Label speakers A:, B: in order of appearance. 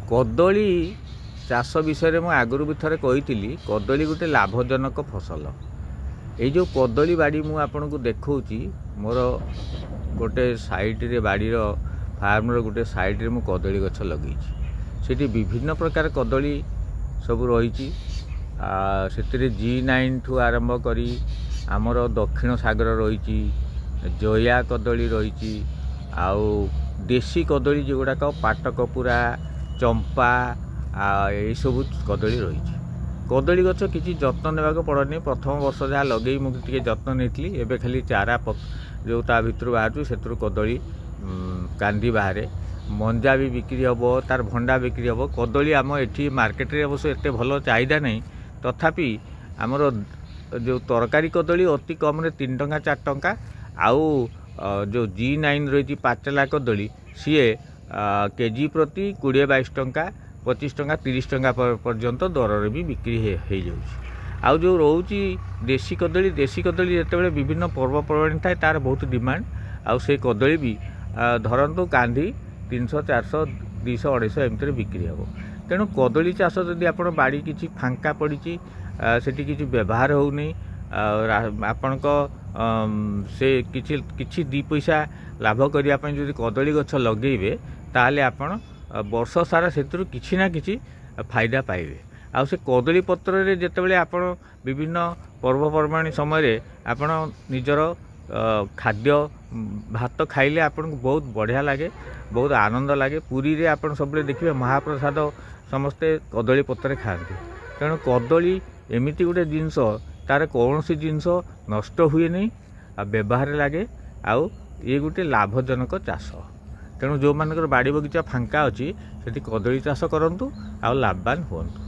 A: कदली चाष विषय में आगुरी भी थे कही कदली गोटे लाभजनक फसल। ये जो कदली बाड़ी मु आपन को देखौची मोर गोटे साइड बाड़ी फार्म गोटे साइड रे मु कदली गछ लगे सेठी विभिन्न प्रकार कदली सब रही से G9 ठू आरंभ करी आमर दक्षिण सागर रही जया कदली रही आउ देशी कदली जोगुड़ाक पाटकपुरा चंपा ये सब कदली रही। कदली गछ किसी जत्न नेबाक पड़नी। प्रथम वर्ष जहाँ लगे मुझे जत्न नहीं एवं खाली चारा जो ता भर बाहर से कदली कांदी बाहर मंजा भी बिक्री हम तार भंडा बिक्री हम। कदली आम ये मार्केट रे अवश्य एत भल चाहिदा नहीं तथापि आमर जो तरकारी कदली अति कम 3 टंका 4 टंका आउ जो G9 रही पाचला कदली सी केजी प्रति 20-22 टंका 25 टंका 30 टंका पर्यंत दर भी बिक्री हो जाऊँ। आउ जो रोची देशी कदली जिते विभिन्न पर्वपर्वाणी थाए तार बहुत डिमांड आउ से कदली भी धरतु कांदी 300 400 200 250 एमती बिक्री हम। तेणु कदली चाष जदि आप बाड़ी किसी फांका पड़ी सेठी किसी व्यवहार होनी आपण से किछि 2 पैसा लाभ करने जो कदली गछ लगेबे ताले आपण वर्ष सारा से किछि ना किछि फायदा पाइबे। आ से कदली पत्र रे जेतेबेले आपण विभिन्न पर्वपर्वाणी समय आपण निजर खाद्य भात खाइले आपन को बहुत बढ़िया लगे बहुत आनंद लगे। पुरी रे आपण सबले देखिबे महाप्रसाद समस्ते कदली पत्र खाते। तेणु कदली एमिति गोटे जिनस तार कौन सी जिनस नष्ट हुए नहीं व्यवहार लगे आउ ये गोटे लाभजनक चाष। तेणु जो मानकर बाड़ी बगीचा फांका अच्छी से कदली चाष करंतु आउ लाभवान हुअन्तु।